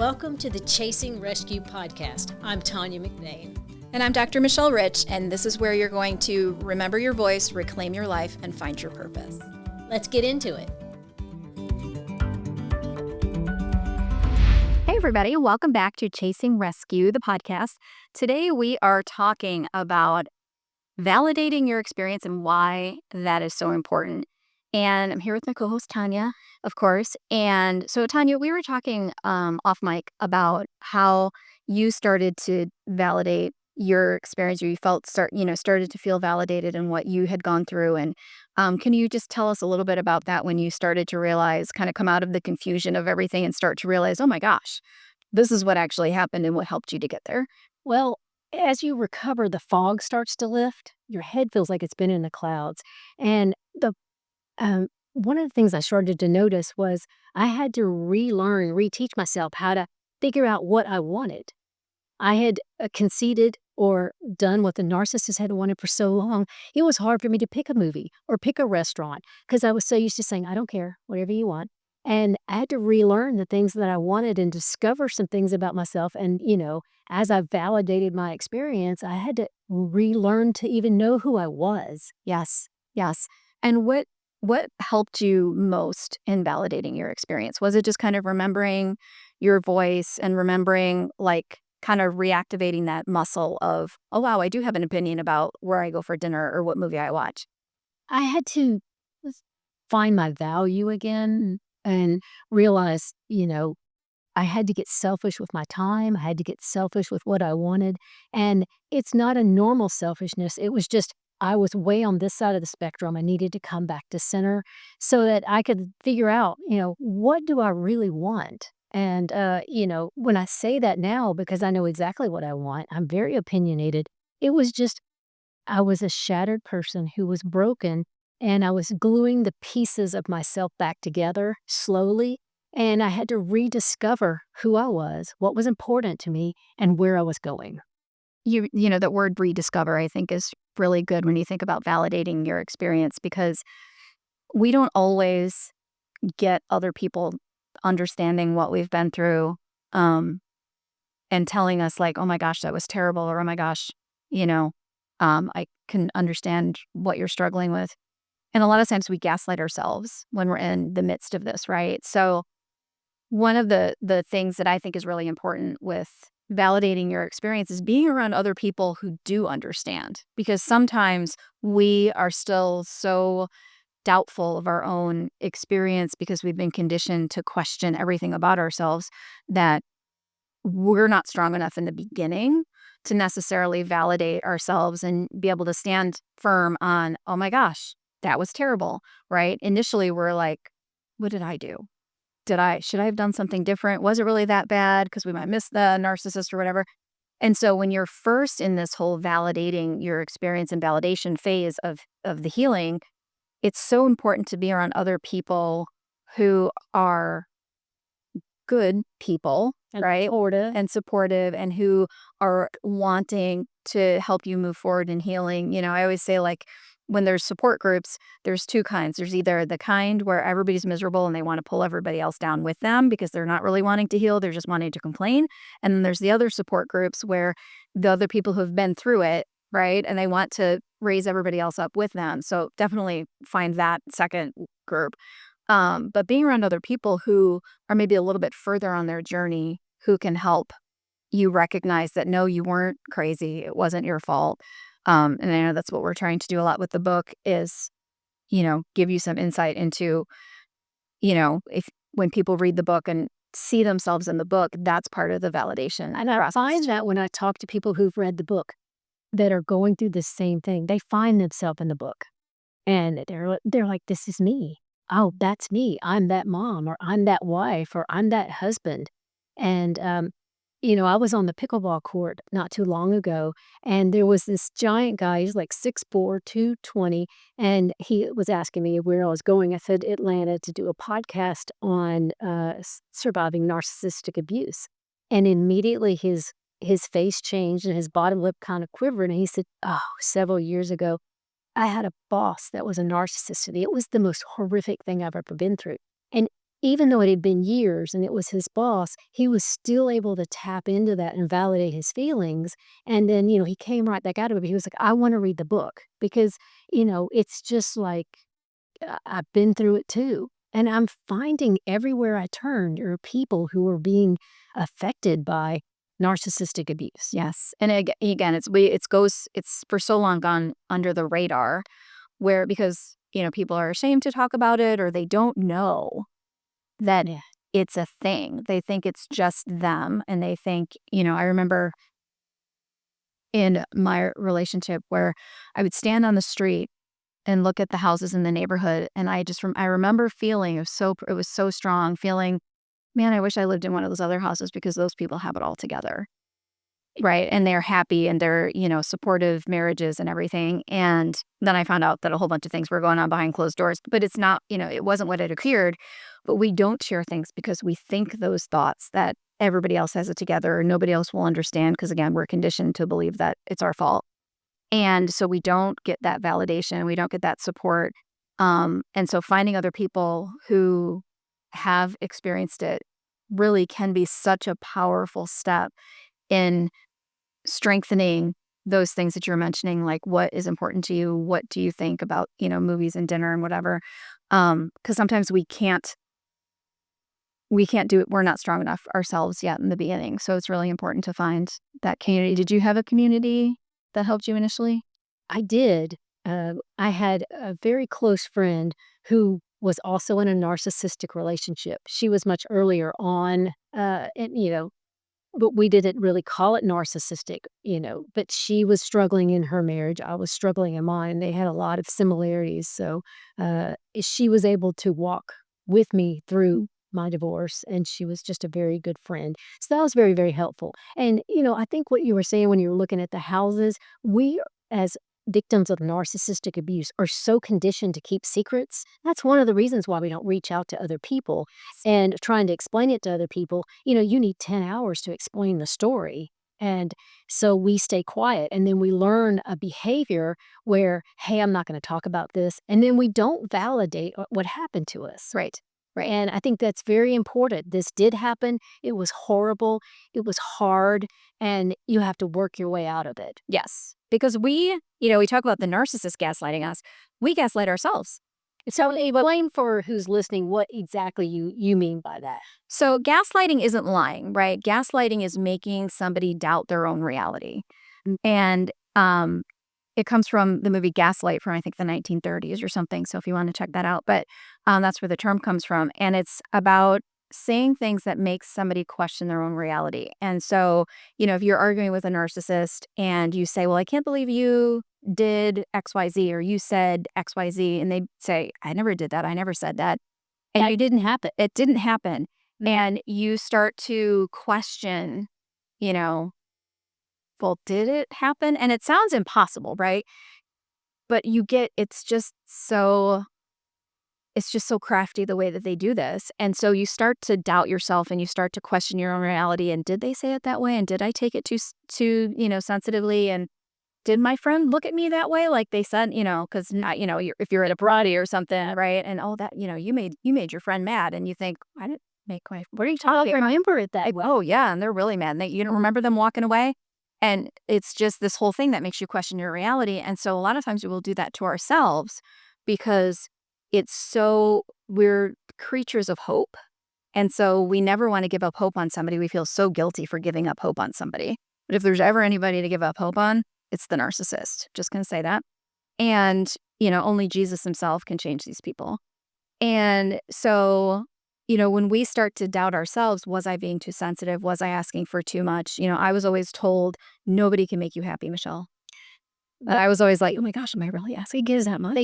Welcome to the Chasing Rescue podcast. I'm Tanya McBain. And I'm Dr. Michelle Rich, and this is where you're going to remember your voice, reclaim your life, and find your purpose. Let's get into it. Hey, everybody. Welcome back to Chasing Rescue, the podcast. Today, we are talking about validating your experience and why that is so important. And I'm here with my co-host, Tanya, of course. And so, Tanya, we were talking off mic about how you started to validate your experience, or you started to feel validated in what you had gone through. And can you just tell us a little bit about that when you started to realize, kind of come out of the confusion of everything and start to realize, oh my gosh, this is what actually happened and what helped you to get there? Well, as you recover, the fog starts to lift. Your head feels like it's been in the clouds. And one of the things I started to notice was I had to reteach myself how to figure out what I wanted. I had conceded or done what the narcissist had wanted for so long. It was hard for me to pick a movie or pick a restaurant because I was so used to saying, I don't care, whatever you want. And I had to relearn the things that I wanted and discover some things about myself. And, as I validated my experience, I had to relearn to even know who I was. Yes. And what helped you most in validating your experience? Was it just kind of remembering your voice and remembering, like, kind of reactivating that muscle of, oh, wow, I do have an opinion about where I go for dinner or what movie I watch? I had to find my value again and realize, I had to get selfish with my time. I had to get selfish with what I wanted. And it's not a normal selfishness. It was just, I was way on this side of the spectrum. I needed to come back to center so that I could figure out, what do I really want? And, when I say that now, because I know exactly what I want, I'm very opinionated. It was just, I was a shattered person who was broken, and I was gluing the pieces of myself back together slowly. And I had to rediscover who I was, what was important to me, and where I was going. That word rediscover, I think, is really good when you think about validating your experience, because we don't always get other people understanding what we've been through and telling us, like, oh my gosh, that was terrible, or oh my gosh, I can understand what you're struggling with. And a lot of times we gaslight ourselves when we're in the midst of this, right? So one of the things that I think is really important with validating your experience is being around other people who do understand, because sometimes we are still so doubtful of our own experience because we've been conditioned to question everything about ourselves that we're not strong enough in the beginning to necessarily validate ourselves and be able to stand firm on, oh my gosh, that was terrible, right? Initially, we're like, what did I do? Should I have done something different? Was it really that bad? Because we might miss the narcissist or whatever. And so when you're first in this whole validating your experience and validation phase of the healing, it's so important to be around other people who are good people, right? And supportive, and who are wanting to help you move forward in healing. I always say, like, when there's support groups, there's two kinds. There's either the kind where everybody's miserable and they want to pull everybody else down with them because they're not really wanting to heal, they're just wanting to complain. And then there's the other support groups where the other people who have been through it, right, and they want to raise everybody else up with them. So definitely find that second group. But being around other people who are maybe a little bit further on their journey, who can help you recognize that, no, you weren't crazy, it wasn't your fault. And I know that's what we're trying to do a lot with the book is, give you some insight into, if when people read the book and see themselves in the book, that's part of the validation And I process. find that when I talk to people who've read the book that are going through the same thing, they find themselves in the book. And they're like, this is me. Oh, that's me. I'm that mom, or I'm that wife, or I'm that husband. And, I was on the pickleball court not too long ago, and there was this giant guy. He's like 6'4", 220, and he was asking me where I was going. I said Atlanta to do a podcast on surviving narcissistic abuse. And immediately his face changed and his bottom lip kind of quivered. And he said, oh, several years ago, I had a boss that was a narcissist. And it was the most horrific thing I've ever been through. And even though it had been years and it was his boss, he was still able to tap into that and validate his feelings. And then, he came right back out of it. He was like, I want to read the book because, it's just like I've been through it too. And I'm finding everywhere I turn, there are people who are being affected by narcissistic abuse. Yes. And again, it's for so long gone under the radar where because, people are ashamed to talk about it or they don't know that Yeah. it's a thing. They think it's just them. And they think, I remember in my relationship where I would stand on the street and look at the houses in the neighborhood. And I remember feeling, it was so strong, feeling, man, I wish I lived in one of those other houses because those people have it all together. Right. And they're happy and they're, supportive marriages and everything. And then I found out that a whole bunch of things were going on behind closed doors, but it's not, it wasn't what had appeared. But we don't share things because we think those thoughts that everybody else has it together or nobody else will understand. Because again, we're conditioned to believe that it's our fault. And so we don't get that validation. We don't get that support. And so finding other people who have experienced it really can be such a powerful step in strengthening those things that you're mentioning, like what is important to you, what do you think about, movies and dinner and whatever. Because sometimes we can't do it. We're not strong enough ourselves yet in the beginning. So it's really important to find that community. Did you have a community that helped you initially? I did. I had a very close friend who was also in a narcissistic relationship. She was much earlier on, but we didn't really call it narcissistic, but she was struggling in her marriage. I was struggling in mine. They had a lot of similarities. So she was able to walk with me through my divorce, and she was just a very good friend. So that was very, very helpful. And, I think what you were saying when you were looking at the houses, we as victims of narcissistic abuse are so conditioned to keep secrets. That's one of the reasons why we don't reach out to other people and trying to explain it to other people. You need 10 hours to explain the story. And so we stay quiet and then we learn a behavior where, hey, I'm not going to talk about this. And then we don't validate what happened to us. Right. Right. And I think that's very important. This did happen. It was horrible. It was hard. And you have to work your way out of it. Yes. Because we talk about the narcissist gaslighting us. We gaslight ourselves. So explain for who's listening what exactly you mean by that. So gaslighting isn't lying, right? Gaslighting is making somebody doubt their own reality. And it comes from the movie Gaslight from, I think, the 1930s or something. So if you want to check that out. But that's where the term comes from. And it's about saying things that make somebody question their own reality. And so, if you're arguing with a narcissist and you say, well, I can't believe you did XYZ or you said XYZ. And they say, I never did that. I never said that. And It didn't happen. It didn't happen. And you start to question, well, did it happen? And it sounds impossible, right? But it's just so crafty the way that they do this. And so you start to doubt yourself and you start to question your own reality. And did they say it that way? And did I take it too sensitively? And did my friend look at me that way? Like they said, because if you're at a party or something, right? And that, you made your friend mad and you think, I didn't make what are you talking about? I remember it that way. Oh yeah. And they're really mad. And you don't remember them walking away. And it's just this whole thing that makes you question your reality. And so a lot of times we will do that to ourselves because we're creatures of hope. And so we never want to give up hope on somebody. We feel so guilty for giving up hope on somebody. But if there's ever anybody to give up hope on, it's the narcissist. Just going to say that. And, only Jesus himself can change these people. And so, when we start to doubt ourselves, was I being too sensitive? Was I asking for too much? I was always told nobody can make you happy, Michelle. But I was always like, oh my gosh, am I really asking? Gives that much?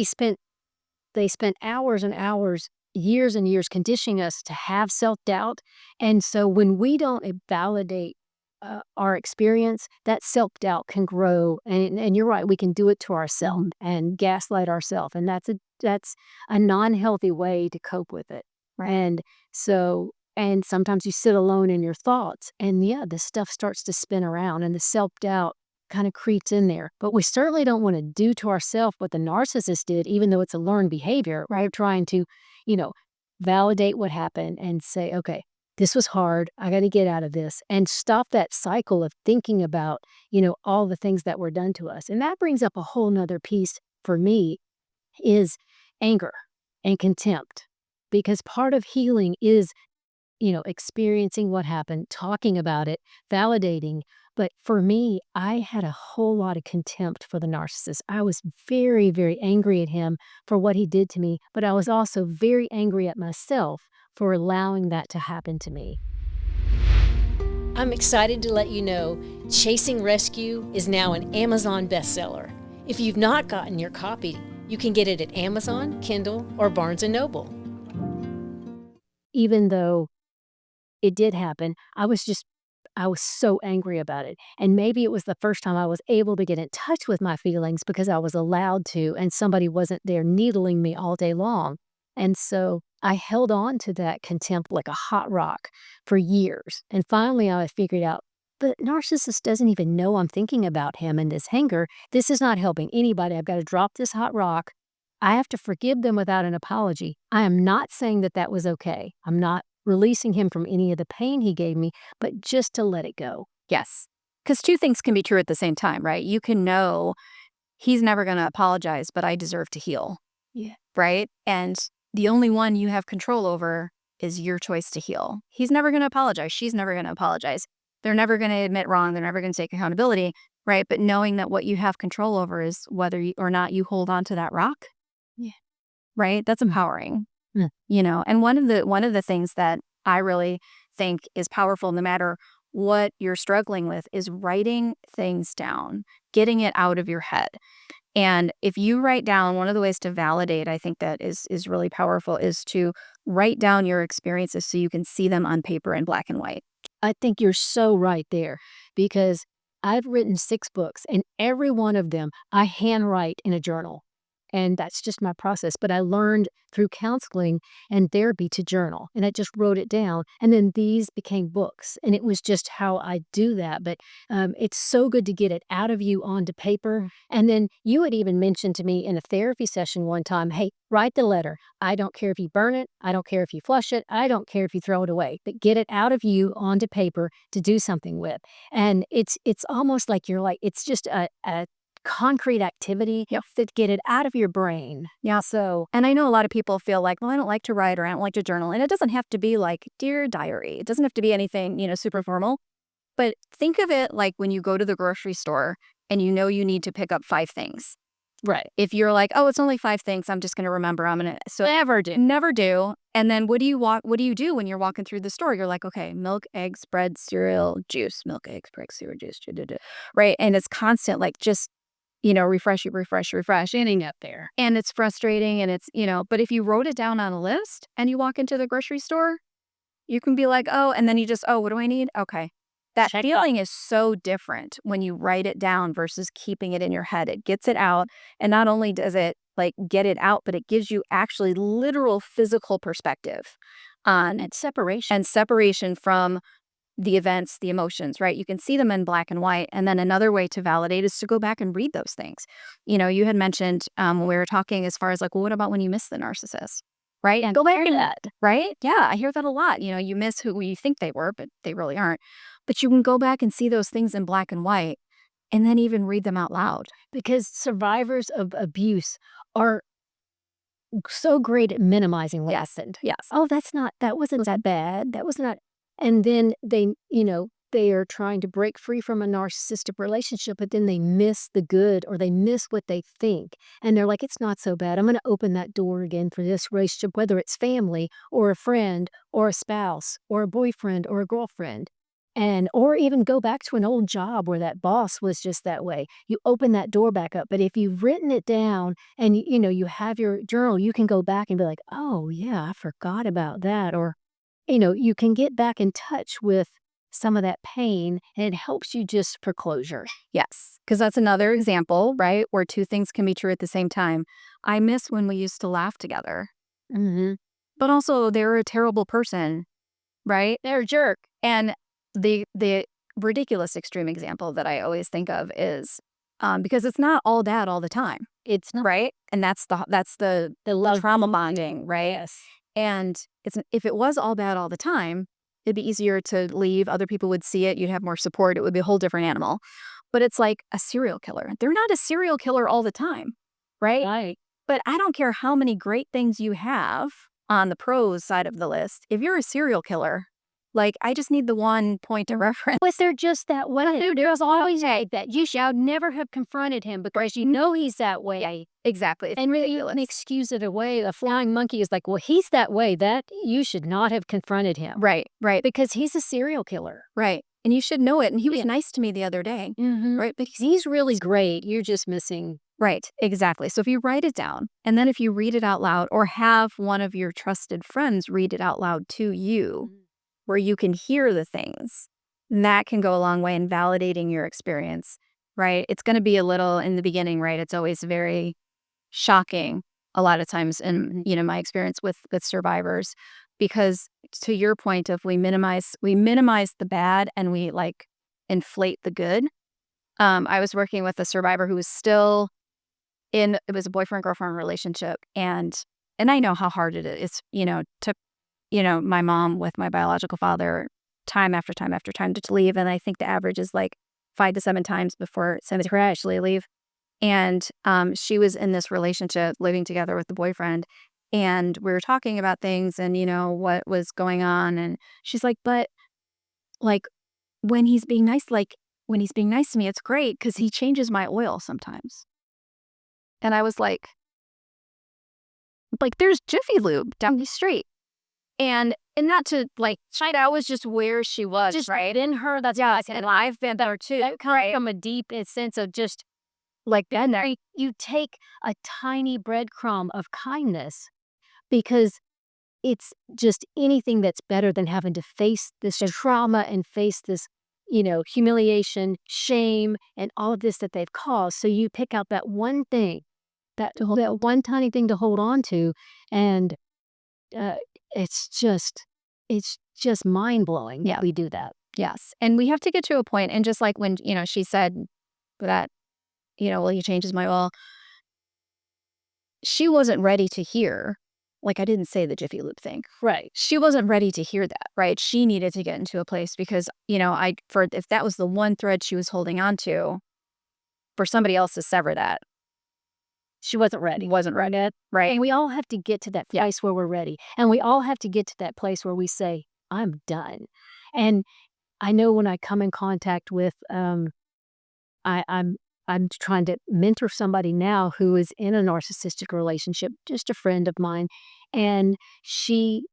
They spent hours and hours, years and years conditioning us to have self-doubt. And so when we don't validate our experience, that self-doubt can grow. And you're right, we can do it to ourselves and gaslight ourselves. And that's a non-healthy way to cope with it. Right. And sometimes you sit alone in your thoughts and this stuff starts to spin around and the self-doubt kind of creeps in there. But we certainly don't want to do to ourselves what the narcissist did, even though it's a learned behavior, right? Trying to, validate what happened and say, okay, this was hard. I got to get out of this and stop that cycle of thinking about, all the things that were done to us. And that brings up a whole nother piece for me is anger and contempt, because part of healing is experiencing what happened, talking about it, validating. But for me, I had a whole lot of contempt for the narcissist. I was very, very angry at him for what he did to me, but I was also very angry at myself for allowing that to happen to me. I'm excited to let you know Chasing Rescue is now an Amazon bestseller. If you've not gotten your copy, you can get it at Amazon, Kindle, or Barnes & Noble. Even though it did happen, I was so angry about it. And maybe it was the first time I was able to get in touch with my feelings because I was allowed to, and somebody wasn't there needling me all day long. And so I held on to that contempt like a hot rock for years. And finally I figured out, the narcissist doesn't even know I'm thinking about him and this anger. This is not helping anybody. I've got to drop this hot rock. I have to forgive them without an apology. I am not saying that that was okay. I'm not releasing him from any of the pain he gave me, but just to let it go. Yes. Because two things can be true at the same time, right? You can know he's never going to apologize, but I deserve to heal. Yeah. Right? And the only one you have control over is your choice to heal. He's never going to apologize. She's never going to apologize. They're never going to admit wrong. They're never going to take accountability, right? But knowing that what you have control over is whether or not you hold on to that rock. Yeah. Right? That's empowering. Mm. And one of the things that I really think is powerful, no matter what you're struggling with, is writing things down, getting it out of your head. And if you write down, one of the ways to validate, I think that is really powerful, is to write down your experiences so you can see them on paper in black and white. I think you're so right there, because I've written 6 books, and every one of them I handwrite in a journal. And that's just my process. But I learned through counseling and therapy to journal, and I just wrote it down. And then these became books, and it was just how I do that. But it's so good to get it out of you onto paper. And then you had even mentioned to me in a therapy session one time, hey, write the letter. I don't care if you burn it. I don't care if you flush it. I don't care if you throw it away. But get it out of you onto paper to do something with. And it's almost like it's just a concrete activity to get it out of your brain. Yeah. So, and I know a lot of people feel like, well, I don't like to write or I don't like to journal. And it doesn't have to be like Dear Diary. It doesn't have to be anything, super formal. But think of it like when you go to the grocery store and you need to pick up 5 things. Right. If you're like, oh, it's only 5 things, I'm just going to remember. So Never do. Never do. And then what do you do when you're walking through the store? You're like, okay, milk, eggs, bread, cereal, juice, milk, eggs, bread, cereal, juice, right? And it's constant, like just refresh, Ending up there. And it's frustrating and it's, but if you wrote it down on a list and you walk into the grocery store, you can be like, oh, and then you just, oh, what do I need? Okay. That feeling is so different when you write it down versus keeping it in your head. It gets it out. And not only does it like get it out, but it gives you actually literal physical perspective on And separation. and separation from the events, the emotions, right? You can see them in black and white. And then another way to validate is to go back and read those things. You had mentioned when we were talking as far as like, well, what about when you miss the narcissist? Right? And Go back to that. right? Yeah, I hear that a lot. You miss who you think they were, but they really aren't. But you can go back and see those things in black and white and then even read them out loud. Because survivors of abuse are so great at minimizing what happened. Yes. Oh, that wasn't that bad. That was not. And then they are trying to break free from a narcissistic relationship, but then they miss the good, or they miss what they think. And they're like, it's not so bad. I'm going to open that door again for this relationship, whether it's family or a friend or a spouse or a boyfriend or a girlfriend. Or even go back to an old job where that boss was just that way. You open that door back up. But if you've written it down and you have your journal, you can go back and be like, oh yeah, I forgot about that. Or, you can get back in touch with some of that pain, and it helps you just for closure. Yes, because that's another example, right, where 2 things can be true at the same time. I miss when we used to laugh together. Mm-hmm. But also they're a terrible person, right? They're a jerk. And the ridiculous extreme example that I always think of is because it's not all dad all the time. It's not. Right? And that's the The love trauma bonding, right? Yes. And if it was all bad all the time, it'd be easier to leave. Other people would see it. You'd have more support. It would be a whole different animal. But it's like a serial killer. They're not a serial killer all the time, right? Right. But I don't care how many great things you have on the pros side of the list. If you're a serial killer, like, I just need the one point of reference. But they're just that way. There's always a that you shall never have confronted him because you know he's that way. Exactly. And really, you can excuse it away. A flying monkey is like, well, he's that way. That you should not have confronted him. Right. Because he's a serial killer. Right. And you should know it. And he was nice to me the other day. Mm-hmm. Right. But He's really great. You're just missing. Right. Exactly. So if you write it down and then if you read it out loud or have one of your trusted friends read it out loud to you, where you can hear the things, that can go a long way in validating your experience, right? It's going to be a little in the beginning, right? It's always very shocking a lot of times in, my experience with survivors, because to your point of we minimize the bad and we like inflate the good. I was working with a survivor who was still it was a boyfriend-girlfriend relationship, and I know how hard it is, took my mom with my biological father time after time after time to leave. And I think the average is like 5 to 7 times before somebody could actually leave. And she was in this relationship living together with the boyfriend. And we were talking about things and, what was going on. And she's like, but like when he's being nice, to me, it's great because he changes my oil sometimes. And I was like, there's Jiffy Lube down the street. And not to that was just where she was, Just right? in her, that's and I've been there too. That comes from a deep sense of just Like been there. you take a tiny breadcrumb of kindness because it's just anything that's better than having to face this trauma and face this, humiliation, shame, and all of this that they've caused. So you pick out that one thing, that one tiny thing to hold on to, and it's just mind blowing. Yeah. We do that. Yes. And we have to get to a point, and just like when, she said that, well, he changes my oil. She wasn't ready to hear, I didn't say the Jiffy Lube thing. Right. She wasn't ready to hear that, right? She needed to get into a place because, if that was the one thread she was holding on to, for somebody else to sever that, She wasn't ready. right? And we all have to get to that place where we're ready. And we all have to get to that place where we say, I'm done. And I know when I come in contact with, I'm trying to mentor somebody now who is in a narcissistic relationship, just a friend of mine, and she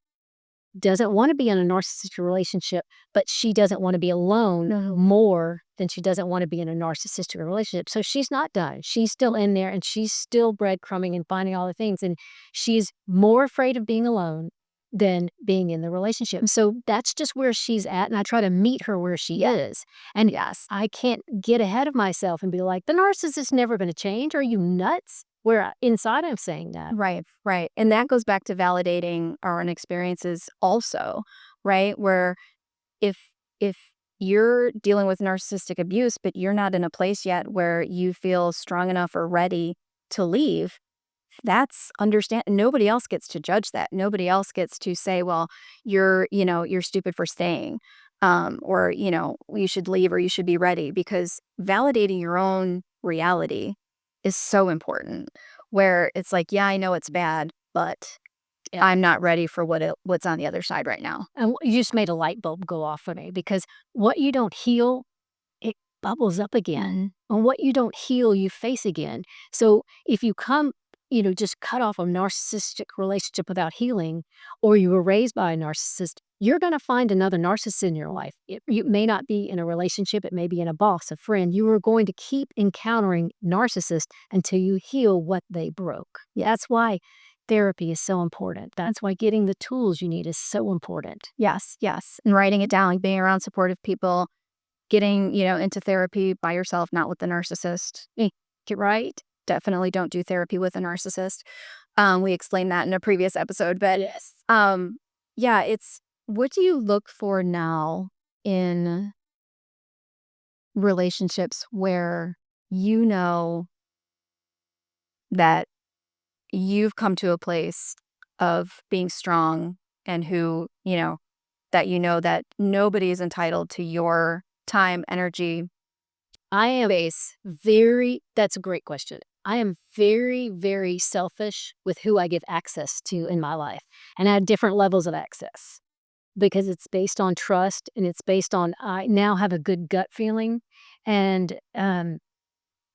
doesn't want to be in a narcissistic relationship, but she doesn't want to be alone more than she doesn't want to be in a narcissistic relationship. So she's not done. She's still in there and she's still breadcrumbing and finding all the things. And she's more afraid of being alone than being in the relationship. So that's just where she's at. And I try to meet her where she is. And yes, I can't get ahead of myself and be like, the narcissist is never going to change. Are you nuts? Where inside I'm saying that. Right. And that goes back to validating our own experiences also, right? Where if you're dealing with narcissistic abuse, but you're not in a place yet where you feel strong enough or ready to leave, that's nobody else gets to judge that. Nobody else gets to say, well, you're stupid for staying, or, you should leave or you should be ready, because validating your own reality is so important, where it's like, yeah, I know it's bad, but I'm not ready for what's on the other side right now. And you just made a light bulb go off for me, because what you don't heal, it bubbles up again. And what you don't heal, you face again. So if you come, just cut off a narcissistic relationship without healing, or you were raised by a narcissist, you're going to find another narcissist in your life. You may not be in a relationship. It may be in a boss, a friend. You are going to keep encountering narcissists until you heal what they broke. That's why therapy is so important. That's why getting the tools you need is so important. Yes. And writing it down, being around supportive people, getting, into therapy by yourself, not with the narcissist. Get right. Definitely don't do therapy with a narcissist. We explained that in a previous episode, but yes. It's, what do you look for now in relationships where that you've come to a place of being strong and who, that nobody is entitled to your time, energy. That's a great question. I am very, very selfish with who I give access to in my life. And I have different levels of access because it's based on trust and it's based on I now have a good gut feeling. And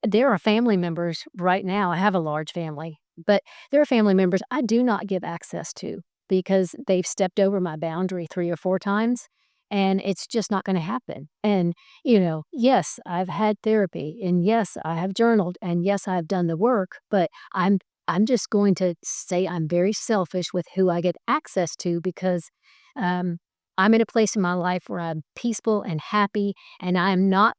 there are family members right now. I have a large family, but there are family members I do not give access to because they've stepped over my boundary 3 or 4 times, and it's just not gonna happen. And, yes, I've had therapy, and yes, I have journaled, and yes, I've done the work, but I'm just going to say I'm very selfish with who I get access to because, um, I'm in a place in my life where I'm peaceful and happy, and I'm not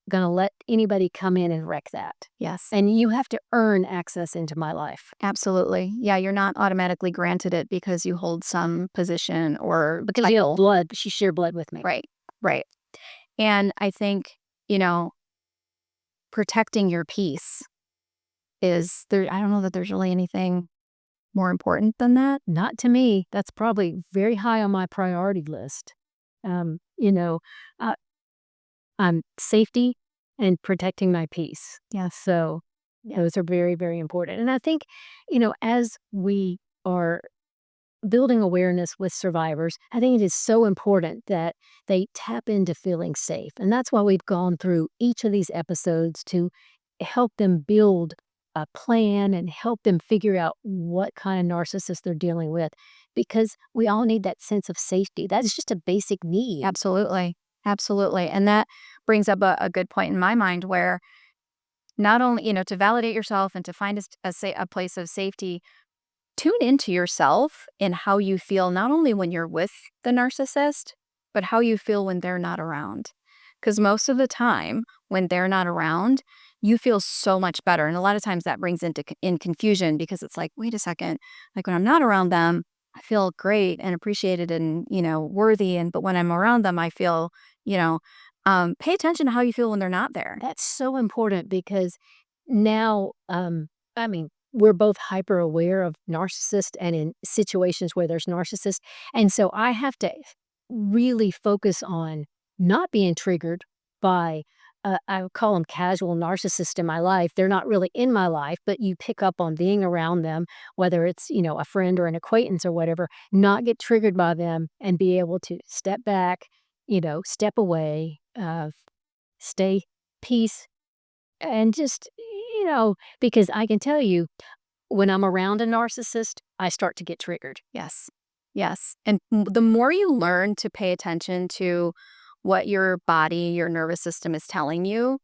gonna let anybody come in and wreck that. Yes, And you have to earn access into my life. absolutely. Yeah, you're not automatically granted it because you hold some position or Because you have title. blood, she shared blood with me. Right, right. And I think, protecting your peace is there. I don't know that there's really anything more important than that. Not to me. That's probably very high on my priority list. Um, you know, uh, safety and protecting my peace. Yes. So those are very, very important. And I think, as we are building awareness with survivors, I think it is so important that they tap into feeling safe. And that's why we've gone through each of these episodes to help them build a plan and help them figure out what kind of narcissist they're dealing with because we all need that sense of safety. That's just a basic need. Absolutely. Absolutely. And that brings up a good point in my mind where not only, to validate yourself and to find a place of safety, tune into yourself and how you feel, not only when you're with the narcissist, but how you feel when they're not around. Because most of the time, when they're not around, you feel so much better. And a lot of times that brings in confusion because it's like, wait a second, like when I'm not around them, I feel great and appreciated and, worthy. But when I'm around them, I feel, pay attention to how you feel when they're not there. That's so important because now, we're both hyper aware of narcissists and in situations where there's narcissists. And so I have to really focus on not being triggered by, I would call them casual narcissists in my life. They're not really in my life, but you pick up on being around them, whether it's, a friend or an acquaintance or whatever, not get triggered by them and be able to step back, step away, stay peace and just, because I can tell you when I'm around a narcissist, I start to get triggered. Yes. Yes. And the more you learn to pay attention to what your body, your nervous system is telling you,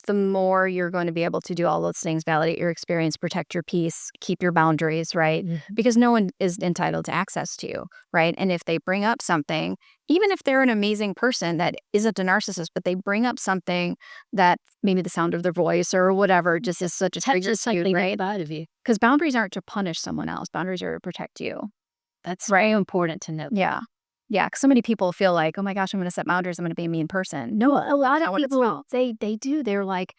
the more you're going to be able to do all those things, validate your experience, protect your peace, keep your boundaries, right? Because no one is entitled to access to you, right? And if they bring up something, even if they're an amazing person that isn't a narcissist, but they bring up something that maybe the sound of their voice or whatever just is such a trigger to you, right? Of you. Because boundaries aren't to punish someone else. Boundaries are to protect you. That's very important to know. Yeah. Yeah, because so many people feel like, oh my gosh, I'm going to set boundaries. I'm going to be a mean person. No, A lot of what it's people, they do. They're like,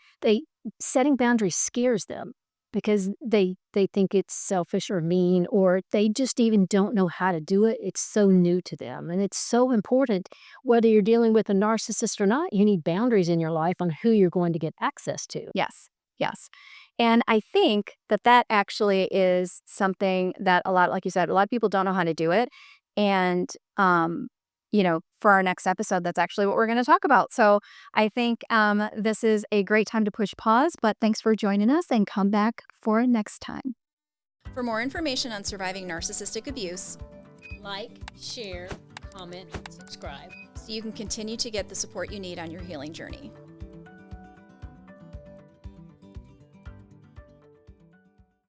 setting boundaries scares them because they think it's selfish or mean, or they just even don't know how to do it. It's so new to them. And it's so important, whether you're dealing with a narcissist or not, you need boundaries in your life on who you're going to get access to. Yes, yes. And I think that actually is something that like you said, a lot of people don't know how to do it. And, for our next episode, that's actually what we're going to talk about. So I think this is a great time to push pause, but thanks for joining us and come back for next time. For more information on surviving narcissistic abuse, Like, share, comment, subscribe. so you can continue to get the support you need on your healing journey.